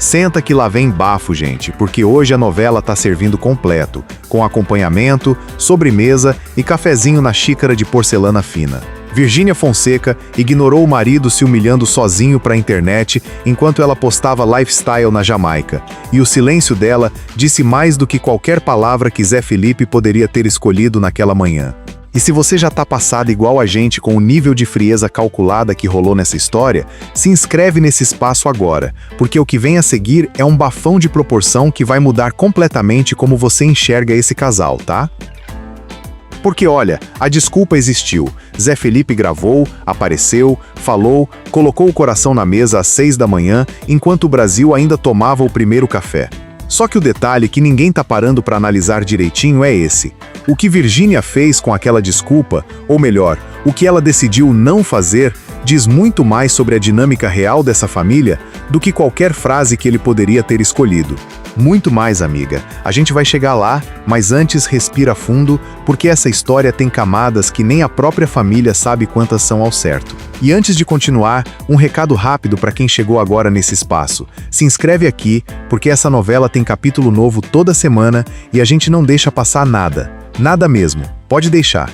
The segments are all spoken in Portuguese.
Senta que lá vem bafo, gente, porque hoje a novela tá servindo completo, com acompanhamento, sobremesa e cafezinho na xícara de porcelana fina. Virgínia Fonseca ignorou o marido se humilhando sozinho pra internet enquanto ela postava lifestyle na Jamaica, e o silêncio dela disse mais do que qualquer palavra que Zé Felipe poderia ter escolhido naquela manhã. E se você já tá passado igual a gente com o nível de frieza calculada que rolou nessa história, se inscreve nesse espaço agora, porque o que vem a seguir é um bafão de proporção que vai mudar completamente como você enxerga esse casal, tá? Porque olha, a desculpa existiu. Zé Felipe gravou, apareceu, falou, colocou o coração na mesa às 6 da manhã, enquanto o Brasil ainda tomava o primeiro café. Só que o detalhe que ninguém tá parando para analisar direitinho é esse. O que Virgínia fez com aquela desculpa, ou melhor, o que ela decidiu não fazer, diz muito mais sobre a dinâmica real dessa família do que qualquer frase que ele poderia ter escolhido. Muito mais, amiga. A gente vai chegar lá, mas antes respira fundo, porque essa história tem camadas que nem a própria família sabe quantas são ao certo. E antes de continuar, um recado rápido para quem chegou agora nesse espaço. Se inscreve aqui, porque essa novela tem capítulo novo toda semana e a gente não deixa passar nada. Nada mesmo. Pode deixar.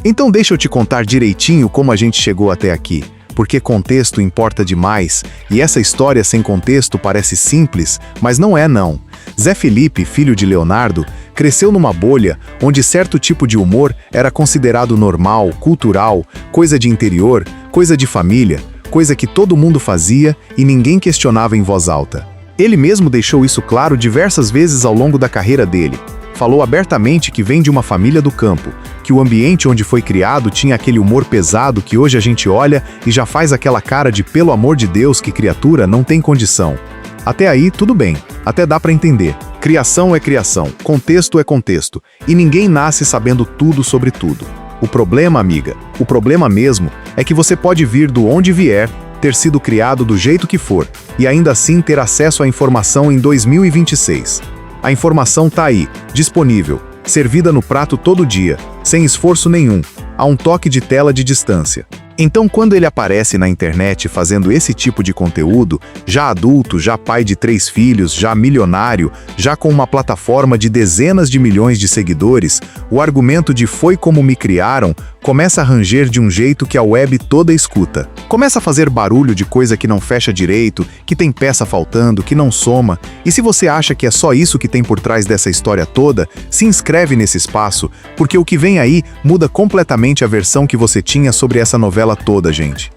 Então deixa eu te contar direitinho como a gente chegou até aqui. Porque contexto importa demais, e essa história sem contexto parece simples, mas não é não. Zé Felipe, filho de Leonardo, cresceu numa bolha onde certo tipo de humor era considerado normal, cultural, coisa de interior, coisa de família, coisa que todo mundo fazia e ninguém questionava em voz alta. Ele mesmo deixou isso claro diversas vezes ao longo da carreira dele. Falou abertamente que vem de uma família do campo, que o ambiente onde foi criado tinha aquele humor pesado que hoje a gente olha e já faz aquela cara de pelo amor de Deus, que criatura, não tem condição. Até aí, tudo bem, até dá pra entender. Criação é criação, contexto é contexto, e ninguém nasce sabendo tudo sobre tudo. O problema, amiga, o problema mesmo, é que você pode vir do onde vier, ter sido criado do jeito que for, e ainda assim ter acesso à informação em 2026. A informação tá aí, disponível, servida no prato todo dia, sem esforço nenhum, a um toque de tela de distância. Então, quando ele aparece na internet fazendo esse tipo de conteúdo, já adulto, já pai de 3 filhos, já milionário, já com uma plataforma de dezenas de milhões de seguidores, o argumento de "foi como me criaram" começa a ranger de um jeito que a web toda escuta. Começa a fazer barulho de coisa que não fecha direito, que tem peça faltando, que não soma. E se você acha que é só isso que tem por trás dessa história toda, se inscreve nesse espaço, porque o que vem aí muda completamente a versão que você tinha sobre essa novela toda, gente.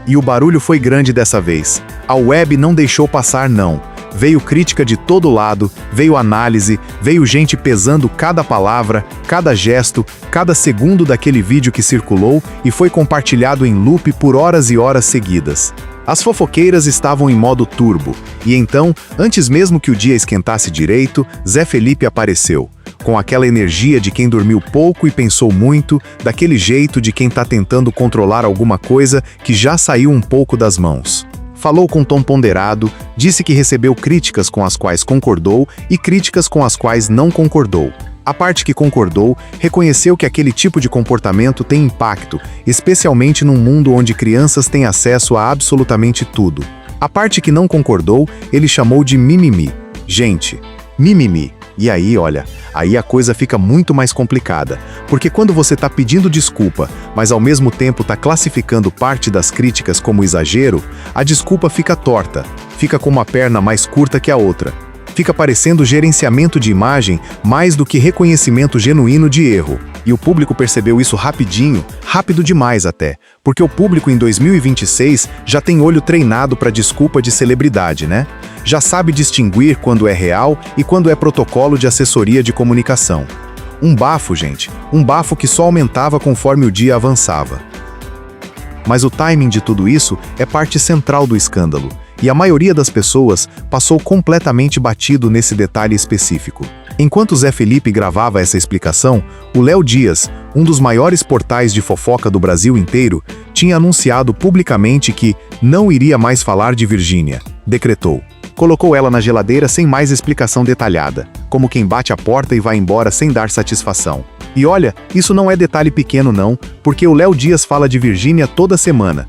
E o barulho foi grande dessa vez. A web não deixou passar, não. Veio crítica de todo lado, veio análise, veio gente pesando cada palavra, cada gesto, cada segundo daquele vídeo que circulou e foi compartilhado em loop por horas e horas seguidas. As fofoqueiras estavam em modo turbo, e então, antes mesmo que o dia esquentasse direito, Zé Felipe apareceu. Com aquela energia de quem dormiu pouco e pensou muito, daquele jeito de quem tá tentando controlar alguma coisa que já saiu um pouco das mãos. Falou com tom ponderado, disse que recebeu críticas com as quais concordou e críticas com as quais não concordou. A parte que concordou reconheceu que aquele tipo de comportamento tem impacto, especialmente num mundo onde crianças têm acesso a absolutamente tudo. A parte que não concordou, ele chamou de mimimi. Gente, mimimi. E aí, olha, aí a coisa fica muito mais complicada, porque quando você tá pedindo desculpa, mas ao mesmo tempo tá classificando parte das críticas como exagero, a desculpa fica torta, fica com uma perna mais curta que a outra. Fica parecendo gerenciamento de imagem mais do que reconhecimento genuíno de erro. E o público percebeu isso rapidinho, rápido demais até, porque o público em 2026 já tem olho treinado para desculpa de celebridade, né? Já sabe distinguir quando é real e quando é protocolo de assessoria de comunicação. Um bafo, gente, um bafo que só aumentava conforme o dia avançava. Mas o timing de tudo isso é parte central do escândalo, e a maioria das pessoas passou completamente batido nesse detalhe específico. Enquanto Zé Felipe gravava essa explicação, o Léo Dias, um dos maiores portais de fofoca do Brasil inteiro, tinha anunciado publicamente que não iria mais falar de Virgínia. Decretou. Colocou ela na geladeira sem mais explicação detalhada, como quem bate a porta e vai embora sem dar satisfação. E olha, isso não é detalhe pequeno não, porque o Léo Dias fala de Virgínia toda semana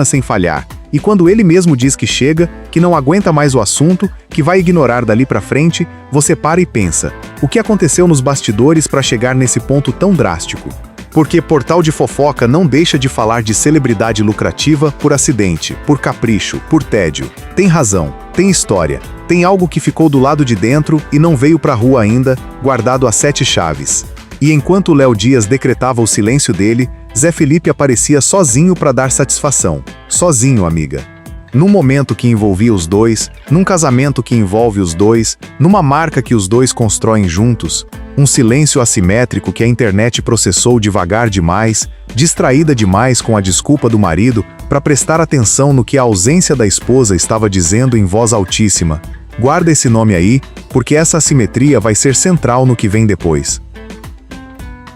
sem falhar. E quando ele mesmo diz que chega, que não aguenta mais o assunto, que vai ignorar dali pra frente, você para e pensa: o que aconteceu nos bastidores para chegar nesse ponto tão drástico? Porque portal de fofoca não deixa de falar de celebridade lucrativa por acidente, por capricho, por tédio. Tem razão, tem história, tem algo que ficou do lado de dentro e não veio pra rua ainda, guardado a 7 chaves. E enquanto Léo Dias decretava o silêncio dele, Zé Felipe aparecia sozinho para dar satisfação. Sozinho, amiga. Num momento que envolvia os dois, num casamento que envolve os dois, numa marca que os dois constroem juntos, um silêncio assimétrico que a internet processou devagar demais, distraída demais com a desculpa do marido, para prestar atenção no que a ausência da esposa estava dizendo em voz altíssima. Guarda esse nome aí, porque essa assimetria vai ser central no que vem depois.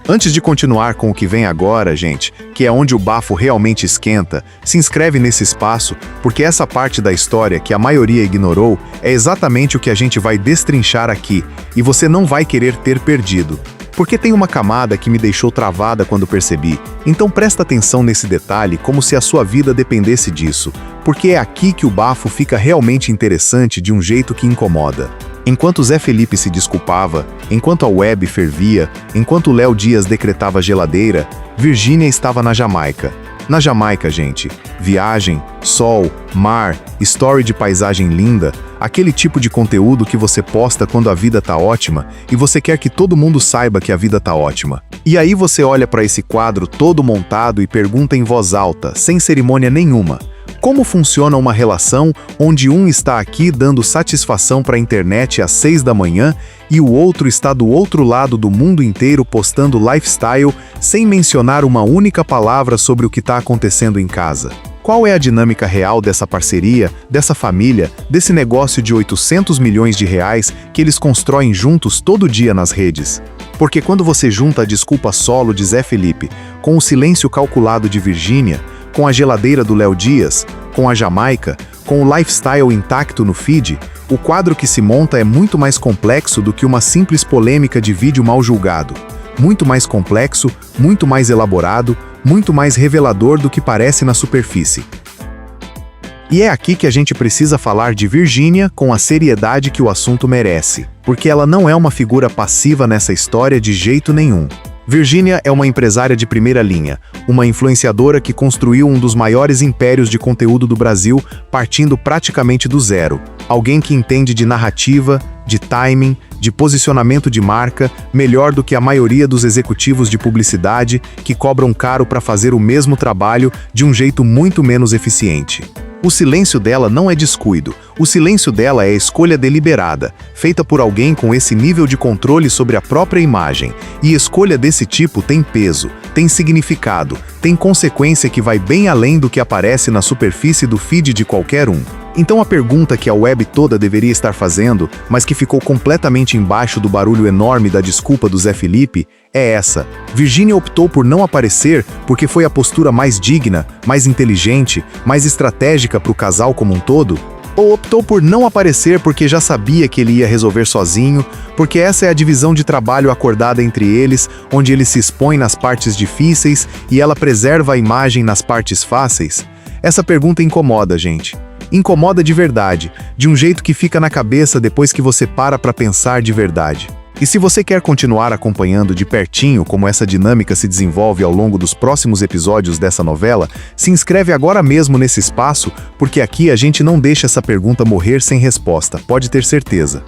Antes de continuar com o que vem agora, gente, que é onde o bafo realmente esquenta, se inscreve nesse espaço, porque essa parte da história que a maioria ignorou é exatamente o que a gente vai destrinchar aqui, e você não vai querer ter perdido. Porque tem uma camada que me deixou travada quando percebi, então presta atenção nesse detalhe como se a sua vida dependesse disso, porque é aqui que o bafo fica realmente interessante de um jeito que incomoda. Enquanto Zé Felipe se desculpava, enquanto a web fervia, enquanto Léo Dias decretava geladeira, Virgínia estava na Jamaica. Na Jamaica, gente, viagem, sol, mar, story de paisagem linda, aquele tipo de conteúdo que você posta quando a vida tá ótima e você quer que todo mundo saiba que a vida tá ótima. E aí você olha para esse quadro todo montado e pergunta em voz alta, sem cerimônia nenhuma: como funciona uma relação onde um está aqui dando satisfação para a internet às 6 da manhã e o outro está do outro lado do mundo inteiro postando lifestyle sem mencionar uma única palavra sobre o que está acontecendo em casa? Qual é a dinâmica real dessa parceria, dessa família, desse negócio de 800 milhões de reais que eles constroem juntos todo dia nas redes? Porque quando você junta a desculpa solo de Zé Felipe com o silêncio calculado de Virgínia, com a geladeira do Léo Dias, com a Jamaica, com o lifestyle intacto no feed, o quadro que se monta é muito mais complexo do que uma simples polêmica de vídeo mal julgado. Muito mais complexo, muito mais elaborado, muito mais revelador do que parece na superfície. E é aqui que a gente precisa falar de Virgínia com a seriedade que o assunto merece, porque ela não é uma figura passiva nessa história de jeito nenhum. Virgínia é uma empresária de primeira linha, uma influenciadora que construiu um dos maiores impérios de conteúdo do Brasil, partindo praticamente do zero. Alguém que entende de narrativa, de timing, de posicionamento de marca, melhor do que a maioria dos executivos de publicidade que cobram caro para fazer o mesmo trabalho de um jeito muito menos eficiente. O silêncio dela não é descuido, o silêncio dela é escolha deliberada, feita por alguém com esse nível de controle sobre a própria imagem. E escolha desse tipo tem peso, tem significado, tem consequência que vai bem além do que aparece na superfície do feed de qualquer um. Então a pergunta que a web toda deveria estar fazendo, mas que ficou completamente embaixo do barulho enorme da desculpa do Zé Felipe, é essa: Virgínia optou por não aparecer porque foi a postura mais digna, mais inteligente, mais estratégica para o casal como um todo? Ou optou por não aparecer porque já sabia que ele ia resolver sozinho, porque essa é a divisão de trabalho acordada entre eles, onde ele se expõe nas partes difíceis e ela preserva a imagem nas partes fáceis? Essa pergunta incomoda, gente. Incomoda de verdade, de um jeito que fica na cabeça depois que você para pensar de verdade. E se você quer continuar acompanhando de pertinho como essa dinâmica se desenvolve ao longo dos próximos episódios dessa novela, se inscreve agora mesmo nesse espaço, porque aqui a gente não deixa essa pergunta morrer sem resposta, pode ter certeza.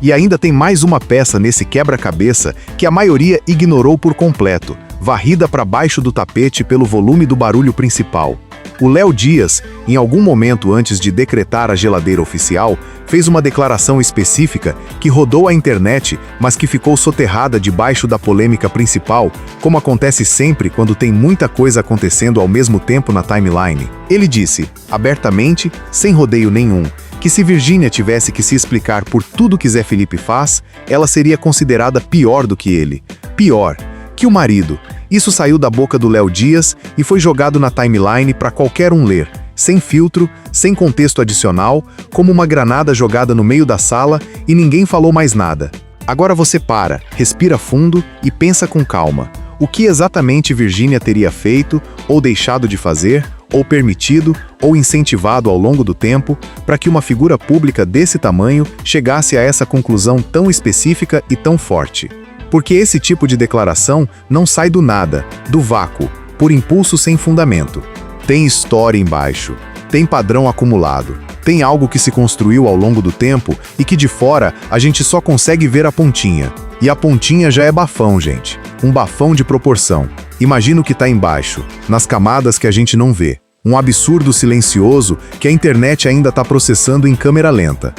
E ainda tem mais uma peça nesse quebra-cabeça que a maioria ignorou por completo, varrida para baixo do tapete pelo volume do barulho principal. O Léo Dias, em algum momento antes de decretar a geladeira oficial, fez uma declaração específica que rodou a internet, mas que ficou soterrada debaixo da polêmica principal, como acontece sempre quando tem muita coisa acontecendo ao mesmo tempo na timeline. Ele disse, abertamente, sem rodeio nenhum, que se Virgínia tivesse que se explicar por tudo que Zé Felipe faz, ela seria considerada pior do que ele. Pior que o marido. Isso saiu da boca do Léo Dias e foi jogado na timeline para qualquer um ler, sem filtro, sem contexto adicional, como uma granada jogada no meio da sala e ninguém falou mais nada. Agora você para, respira fundo e pensa com calma. O que exatamente Virgínia teria feito, ou deixado de fazer, ou permitido, ou incentivado ao longo do tempo, para que uma figura pública desse tamanho chegasse a essa conclusão tão específica e tão forte? Porque esse tipo de declaração não sai do nada, do vácuo, por impulso sem fundamento. Tem história embaixo, tem padrão acumulado, tem algo que se construiu ao longo do tempo e que de fora a gente só consegue ver a pontinha. E a pontinha já é bafão, gente. Um bafão de proporção. Imagina o que está embaixo, nas camadas que a gente não vê. Um absurdo silencioso que a internet ainda está processando em câmera lenta.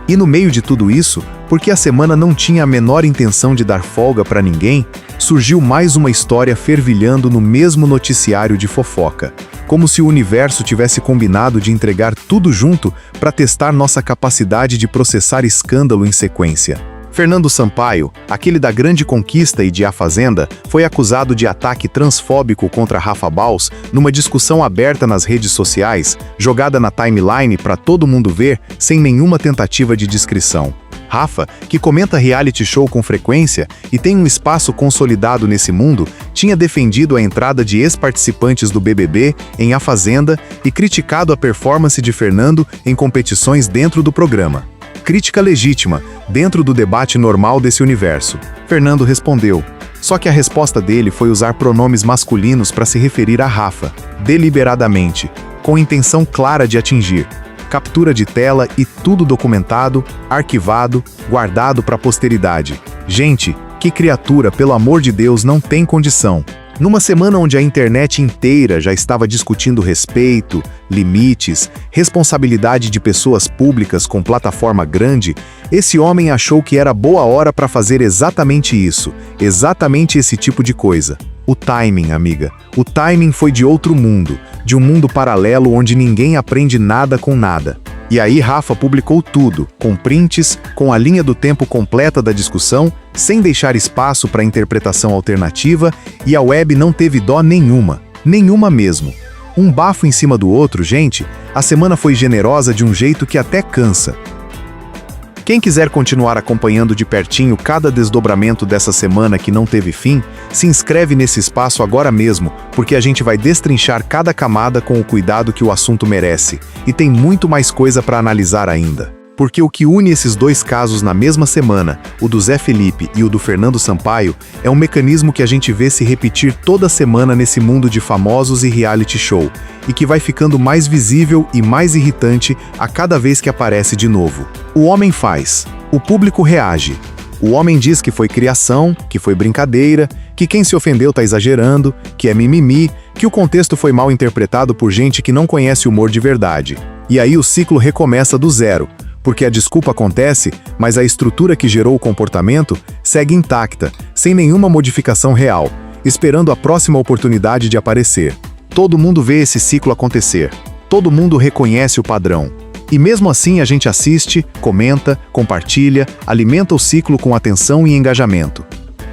E no meio de tudo isso, porque a semana não tinha a menor intenção de dar folga para ninguém, surgiu mais uma história fervilhando no mesmo noticiário de fofoca. Como se o universo tivesse combinado de entregar tudo junto para testar nossa capacidade de processar escândalo em sequência. Fernando Sampaio, aquele da Grande Conquista e de A Fazenda, foi acusado de ataque transfóbico contra Rafa Bals numa discussão aberta nas redes sociais, jogada na timeline para todo mundo ver, sem nenhuma tentativa de discrição. Rafa, que comenta reality show com frequência e tem um espaço consolidado nesse mundo, tinha defendido a entrada de ex-participantes do BBB em A Fazenda e criticado a performance de Fernando em competições dentro do programa. Crítica legítima, dentro do debate normal desse universo. Fernando respondeu, só que a resposta dele foi usar pronomes masculinos para se referir a Rafa, deliberadamente, com intenção clara de atingir. Captura de tela e tudo documentado, arquivado, guardado para a posteridade. Gente, que criatura, pelo amor de Deus, não tem condição. Numa semana onde a internet inteira já estava discutindo respeito, limites, responsabilidade de pessoas públicas com plataforma grande, esse homem achou que era boa hora para fazer exatamente isso, exatamente esse tipo de coisa. O timing, amiga. O timing foi de outro mundo, de um mundo paralelo onde ninguém aprende nada com nada. E aí Rafa publicou tudo, com prints, com a linha do tempo completa da discussão, sem deixar espaço para interpretação alternativa, e a web não teve dó nenhuma, nenhuma mesmo. Um bafo em cima do outro, gente, a semana foi generosa de um jeito que até cansa. Quem quiser continuar acompanhando de pertinho cada desdobramento dessa semana que não teve fim, se inscreve nesse espaço agora mesmo, porque a gente vai destrinchar cada camada com o cuidado que o assunto merece. E tem muito mais coisa para analisar ainda. Porque o que une esses dois casos na mesma semana, o do Zé Felipe e o do Fernando Sampaio, é um mecanismo que a gente vê se repetir toda semana nesse mundo de famosos e reality show, e que vai ficando mais visível e mais irritante a cada vez que aparece de novo. O homem faz, o público reage. O homem diz que foi criação, que foi brincadeira, que quem se ofendeu tá exagerando, que é mimimi, que o contexto foi mal interpretado por gente que não conhece o humor de verdade. E aí o ciclo recomeça do zero, porque a desculpa acontece, mas a estrutura que gerou o comportamento segue intacta, sem nenhuma modificação real, esperando a próxima oportunidade de aparecer. Todo mundo vê esse ciclo acontecer. Todo mundo reconhece o padrão. E mesmo assim a gente assiste, comenta, compartilha, alimenta o ciclo com atenção e engajamento.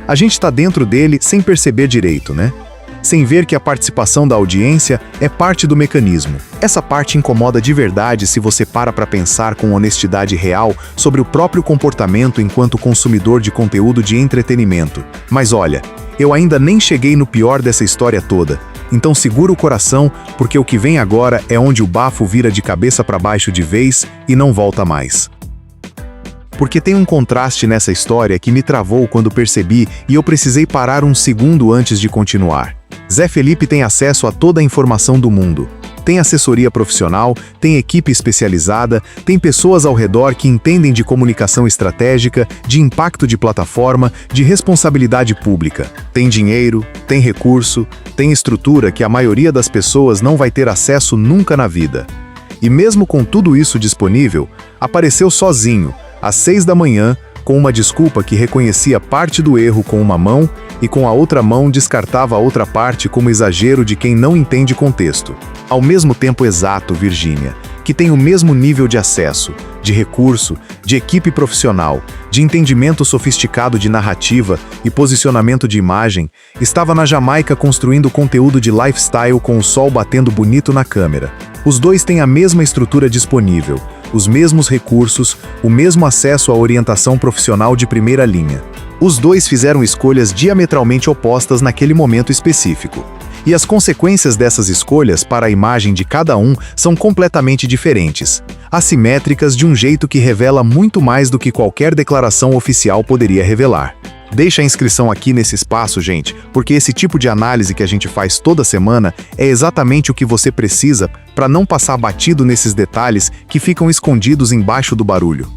A gente está dentro dele sem perceber direito, né? Sem ver que a participação da audiência é parte do mecanismo. Essa parte incomoda de verdade se você para pensar com honestidade real sobre o próprio comportamento enquanto consumidor de conteúdo de entretenimento. Mas olha, eu ainda nem cheguei no pior dessa história toda. Então segura o coração, porque o que vem agora é onde o bafo vira de cabeça para baixo de vez e não volta mais. Porque tem um contraste nessa história que me travou quando percebi e eu precisei parar um segundo antes de continuar. Zé Felipe tem acesso a toda a informação do mundo. Tem assessoria profissional, tem equipe especializada, tem pessoas ao redor que entendem de comunicação estratégica, de impacto de plataforma, de responsabilidade pública. Tem dinheiro, tem recurso, tem estrutura que a maioria das pessoas não vai ter acesso nunca na vida. E mesmo com tudo isso disponível, apareceu sozinho, às 6 da manhã, com uma desculpa que reconhecia parte do erro com uma mão e com a outra mão descartava a outra parte como exagero de quem não entende contexto. Ao mesmo tempo exato, Virgínia, que tem o mesmo nível de acesso, de recurso, de equipe profissional, de entendimento sofisticado de narrativa e posicionamento de imagem, estava na Jamaica construindo conteúdo de lifestyle com o sol batendo bonito na câmera. Os dois têm a mesma estrutura disponível, os mesmos recursos, o mesmo acesso à orientação profissional de primeira linha. Os dois fizeram escolhas diametralmente opostas naquele momento específico. E as consequências dessas escolhas para a imagem de cada um são completamente diferentes, assimétricas de um jeito que revela muito mais do que qualquer declaração oficial poderia revelar. Deixa a inscrição aqui nesse espaço, gente, porque esse tipo de análise que a gente faz toda semana é exatamente o que você precisa para não passar batido nesses detalhes que ficam escondidos embaixo do barulho.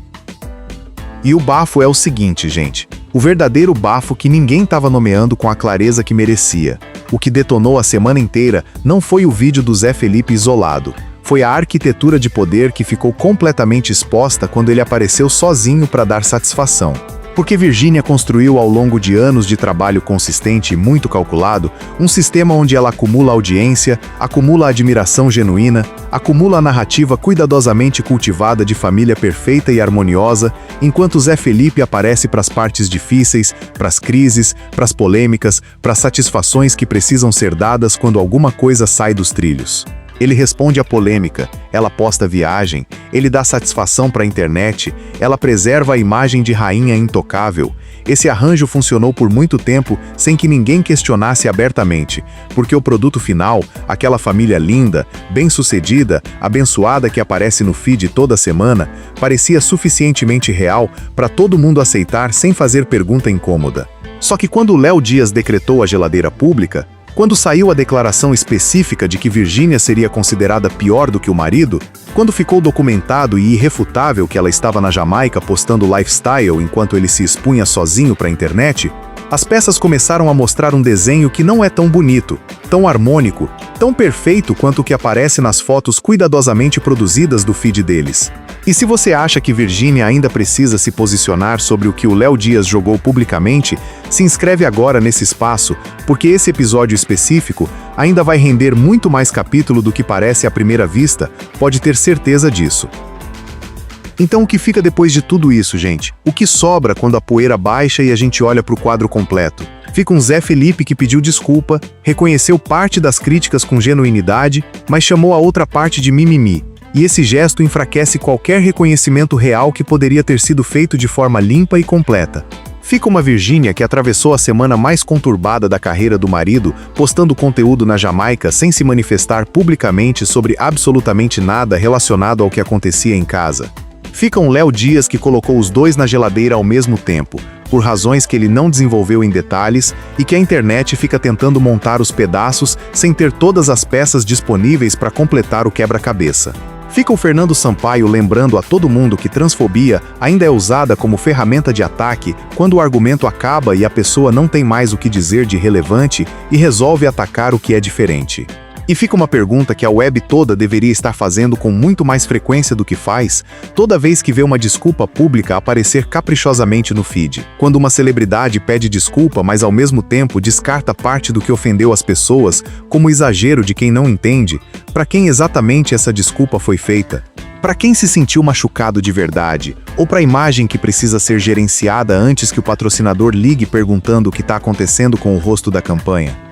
E o bafo é o seguinte, gente. O verdadeiro bafo que ninguém estava nomeando com a clareza que merecia. O que detonou a semana inteira não foi o vídeo do Zé Felipe isolado. Foi a arquitetura de poder que ficou completamente exposta quando ele apareceu sozinho para dar satisfação. Porque Virgínia construiu ao longo de anos de trabalho consistente e muito calculado, um sistema onde ela acumula audiência, acumula admiração genuína, acumula a narrativa cuidadosamente cultivada de família perfeita e harmoniosa, enquanto Zé Felipe aparece para as partes difíceis, para as crises, para as polêmicas, para as satisfações que precisam ser dadas quando alguma coisa sai dos trilhos. Ele responde à polêmica, ela posta viagem, ele dá satisfação para a internet, ela preserva a imagem de rainha intocável. Esse arranjo funcionou por muito tempo sem que ninguém questionasse abertamente, porque o produto final, aquela família linda, bem-sucedida, abençoada que aparece no feed toda semana, parecia suficientemente real para todo mundo aceitar sem fazer pergunta incômoda. Só que quando Léo Dias decretou a geladeira pública, quando saiu a declaração específica de que Virgínia seria considerada pior do que o marido, quando ficou documentado e irrefutável que ela estava na Jamaica postando lifestyle enquanto ele se expunha sozinho para a internet, as peças começaram a mostrar um desenho que não é tão bonito, tão harmônico, tão perfeito quanto o que aparece nas fotos cuidadosamente produzidas do feed deles. E se você acha que Virgínia ainda precisa se posicionar sobre o que o Léo Dias jogou publicamente, se inscreve agora nesse espaço, porque esse episódio específico ainda vai render muito mais capítulo do que parece à primeira vista, pode ter certeza disso. Então o que fica depois de tudo isso, gente? O que sobra quando a poeira baixa e a gente olha para o quadro completo? Fica um Zé Felipe que pediu desculpa, reconheceu parte das críticas com genuinidade, mas chamou a outra parte de mimimi. E esse gesto enfraquece qualquer reconhecimento real que poderia ter sido feito de forma limpa e completa. Fica uma Virgínia que atravessou a semana mais conturbada da carreira do marido, postando conteúdo na Jamaica sem se manifestar publicamente sobre absolutamente nada relacionado ao que acontecia em casa. Fica um Léo Dias que colocou os dois na geladeira ao mesmo tempo, por razões que ele não desenvolveu em detalhes e que a internet fica tentando montar os pedaços sem ter todas as peças disponíveis para completar o quebra-cabeça. Fica o Fernando Sampaio lembrando a todo mundo que transfobia ainda é usada como ferramenta de ataque quando o argumento acaba e a pessoa não tem mais o que dizer de relevante e resolve atacar o que é diferente. E fica uma pergunta que a web toda deveria estar fazendo com muito mais frequência do que faz, toda vez que vê uma desculpa pública aparecer caprichosamente no feed. Quando uma celebridade pede desculpa, mas ao mesmo tempo descarta parte do que ofendeu as pessoas como exagero de quem não entende, para quem exatamente essa desculpa foi feita? Para quem se sentiu machucado de verdade, ou para a imagem que precisa ser gerenciada antes que o patrocinador ligue perguntando o que está acontecendo com o rosto da campanha?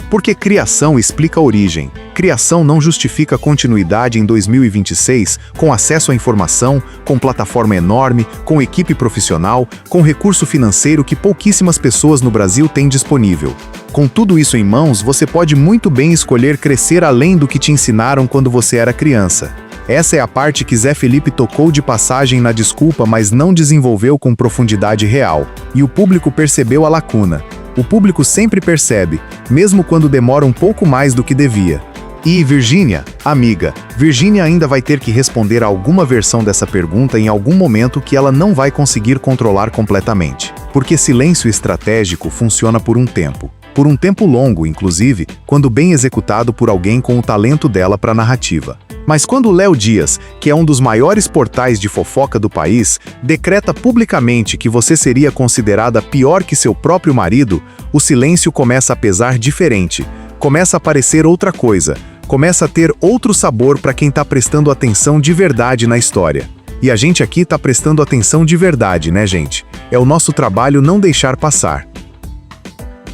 Porque criação explica a origem. Criação não justifica continuidade em 2026, com acesso à informação, com plataforma enorme, com equipe profissional, com recurso financeiro que pouquíssimas pessoas no Brasil têm disponível. Com tudo isso em mãos, você pode muito bem escolher crescer além do que te ensinaram quando você era criança. Essa é a parte que Zé Felipe tocou de passagem na desculpa, mas não desenvolveu com profundidade real. E o público percebeu a lacuna. O público sempre percebe, mesmo quando demora um pouco mais do que devia. E Virgínia, amiga, Virgínia ainda vai ter que responder a alguma versão dessa pergunta em algum momento que ela não vai conseguir controlar completamente. Porque silêncio estratégico funciona por um tempo longo, inclusive, quando bem executado por alguém com o talento dela para a narrativa. Mas quando Léo Dias, que é um dos maiores portais de fofoca do país, decreta publicamente que você seria considerada pior que seu próprio marido, o silêncio começa a pesar diferente, começa a parecer outra coisa, começa a ter outro sabor para quem está prestando atenção de verdade na história. E a gente aqui está prestando atenção de verdade, né, gente? É o nosso trabalho não deixar passar.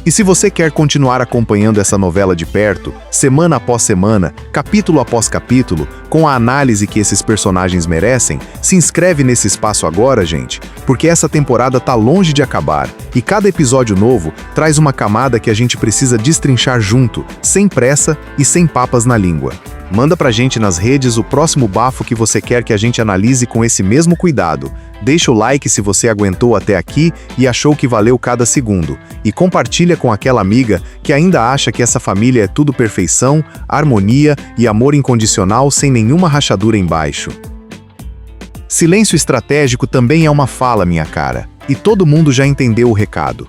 E se você quer continuar acompanhando essa novela de perto, semana após semana, capítulo após capítulo, com a análise que esses personagens merecem, se inscreve nesse espaço agora, gente, porque essa temporada tá longe de acabar, e cada episódio novo traz uma camada que a gente precisa destrinchar junto, sem pressa e sem papas na língua. Manda pra gente nas redes o próximo bafo que você quer que a gente analise com esse mesmo cuidado. Deixa o like se você aguentou até aqui e achou que valeu cada segundo. E compartilha com aquela amiga que ainda acha que essa família é tudo perfeição, harmonia e amor incondicional sem nenhuma rachadura embaixo. Silêncio estratégico também é uma fala, minha cara. E todo mundo já entendeu o recado.